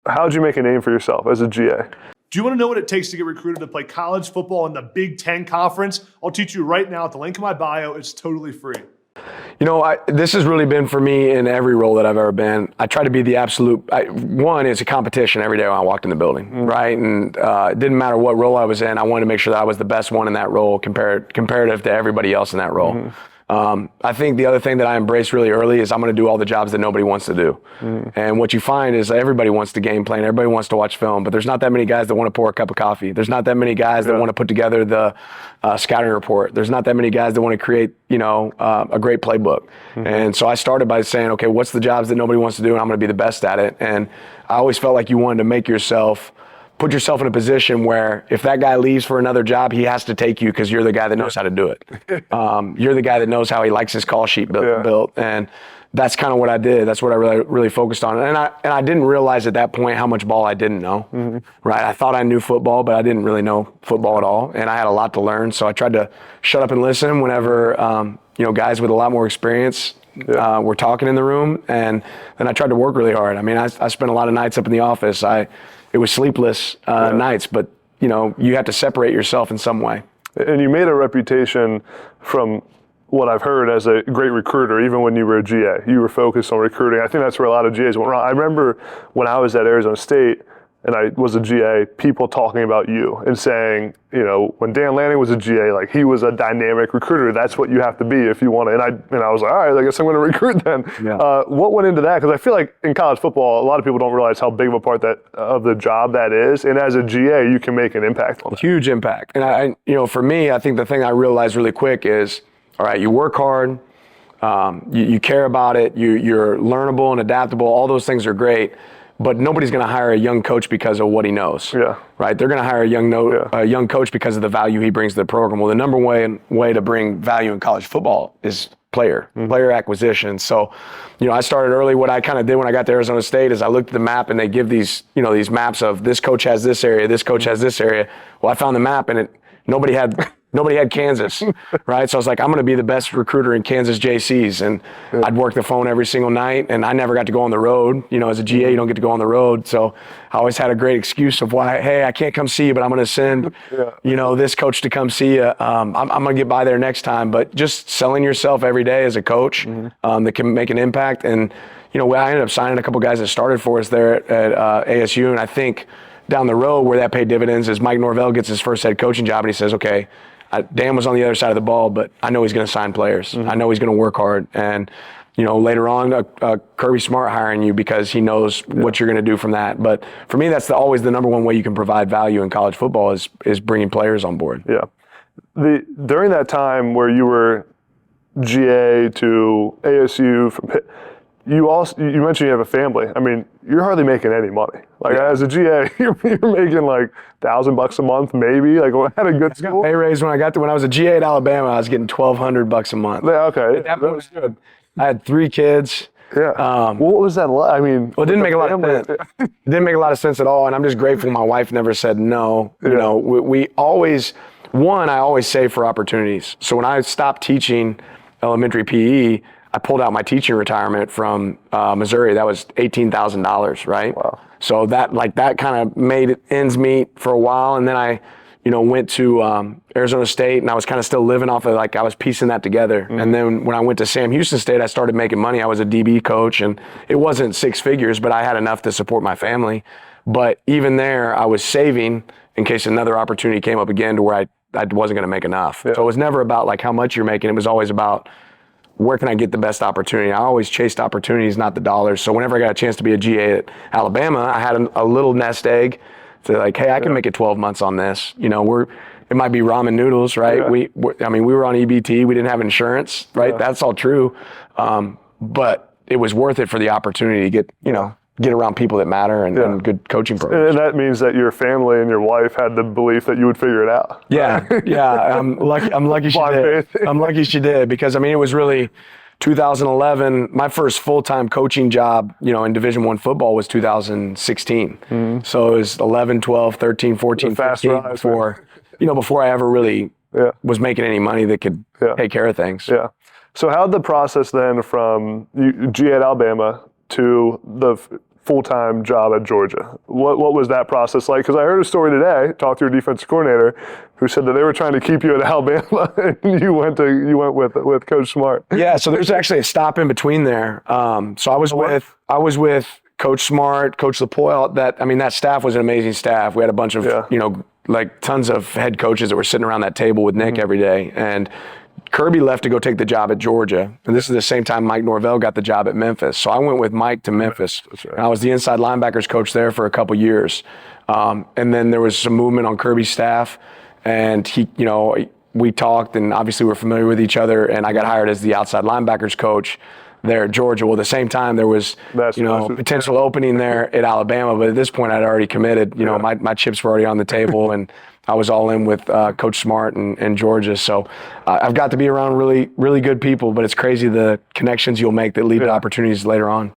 how'd you make a name for yourself as a GA? Do you want to know what it takes to get recruited to play college football in the Big Ten Conference? I'll teach you right now at the link in my bio. It's totally free. This has really been for me in every role that I've ever been. I try to be the absolute, one, it's a competition every day when I walked in the building, right? And it didn't matter what role I was in, I wanted to make sure that I was the best one in that role comparative to everybody else in that role. I think the other thing that I embraced really early is I'm going to do all the jobs that nobody wants to do. And what you find is everybody wants to game plan, everybody wants to watch film, but there's not that many guys that want to pour a cup of coffee. There's not that many guys that want to put together the scouting report. There's not that many guys that want to create, a great playbook. And so I started by saying, okay, what's the jobs that nobody wants to do, and I'm going to be the best at it. And I always felt like you wanted to put yourself in a position where if that guy leaves for another job, he has to take you because you're the guy that knows how to do it. You're the guy that knows how he likes his call sheet built. And that's kind of what I did. That's what I really focused on. And I didn't realize at that point how much ball I didn't know, right? I thought I knew football, but I didn't really know football at all. And I had a lot to learn. So I tried to shut up and listen whenever, guys with a lot more experience were talking in the room. And then I tried to work really hard. I mean, I spent a lot of nights up in the office. It was sleepless nights, but you have to separate yourself in some way. And you made a reputation from what I've heard as a great recruiter, even when you were a GA. You were focused on recruiting. I think that's where a lot of GAs went wrong. I remember when I was at Arizona State and I was a GA, people talking about you and saying, when Dan Lanning was a GA, like he was a dynamic recruiter. That's what you have to be if you want to. And I was like, all right, I guess I'm going to recruit then. Yeah. What went into that? Because I feel like in college football, a lot of people don't realize how big of a part of the job that is. And as a GA, you can make an impact on that. Huge impact. And for me, I think the thing I realized really quick is, all right, you work hard, you care about it, you're learnable and adaptable. All those things are great. But nobody's going to hire a young coach because of what he knows. Right? They're going to hire a young coach because of the value he brings to the program. Well, the number one way to bring value in college football is player acquisition. So, I started early. What I kind of did when I got to Arizona State is I looked at the map and they give these maps of this coach has this area, this coach has this area. Well, I found the map and nobody had Kansas, right? So I was like, I'm going to be the best recruiter in Kansas JCs. And I'd work the phone every single night, and I never got to go on the road. As a GA, you don't get to go on the road. So I always had a great excuse of why, hey, I can't come see you, but I'm going to send, this coach to come see you. I'm going to get by there next time. But just selling yourself every day as a coach that can make an impact. And, I ended up signing a couple guys that started for us there at ASU. And I think down the road where that paid dividends is Mike Norvell gets his first head coaching job, and he says, okay, Dan was on the other side of the ball, but I know he's going to sign players. I know he's going to work hard. And, later on, Kirby Smart hiring you because he knows what you're going to do from that. But for me, that's always the number one way you can provide value in college football is bringing players on board. Yeah. During that time where you were GA to ASU, from Pitt, you mentioned you have a family. I mean, you're hardly making any money. Like as a GA, you're making like $1,000 a month, maybe. Like at a good school. Pay raise when I was a GA at Alabama, I was getting $1,200 a month. Yeah, okay. That was good. I had 3 kids. Yeah. What was that like? I mean, well, it didn't make a lot of sense. It didn't make a lot of sense at all, and I'm just grateful my wife never said no. We always, I always save for opportunities. So when I stopped teaching elementary PE, I pulled out my teaching retirement from Missouri. That was $18,000, right? Wow. So that kind of made ends meet for a while, and then I, went to Arizona State, and I was kind of still living off of I was piecing that together. And then when I went to Sam Houston State, I started making money. I was a DB coach, and it wasn't 6 figures, but I had enough to support my family. But even there, I was saving in case another opportunity came up again to where I wasn't going to make enough. Yeah. So it was never about how much you're making. It was always about where can I get the best opportunity? I always chased opportunities, not the dollars. So whenever I got a chance to be a GA at Alabama, I had a little nest egg to hey, I can make it 12 months on this. It might be ramen noodles, right? Yeah. We were on EBT. We didn't have insurance, right? Yeah. That's all true. But it was worth it for the opportunity to get around people that matter and good coaching programs. And that means that your family and your wife had the belief that you would figure it out. Yeah. I'm lucky she did. I'm lucky she did because it was really 2011. My first full-time coaching job, in Division I football was 2016. Mm-hmm. So it was 11, 12, 13, 14, 15 before I ever really was making any money that could take care of things. Yeah. So how'd the process then from GA at Alabama to the full-time job at Georgia. What was that process like? Because I heard a story today, talked to your defensive coordinator, who said that they were trying to keep you at Alabama, and you went with Coach Smart. Yeah, so there's actually a stop in between there. So I was with Coach Smart, Coach LaPoyle. That staff was an amazing staff. We had a bunch of tons of head coaches that were sitting around that table with Nick every day. And Kirby left to go take the job at Georgia. And this is the same time Mike Norvell got the job at Memphis. So I went with Mike to Memphis. That's right. And I was the inside linebackers coach there for a couple years. And then there was some movement on Kirby's staff. And we talked, and obviously we're familiar with each other. And I got hired as the outside linebackers coach there at Georgia. Well, at the same time, there was potential opening there at Alabama. But at this point, I'd already committed. My chips were already on the table, and I was all in with Coach Smart and Georgia. So I've got to be around really, really good people, but it's crazy the connections you'll make that lead to opportunities later on.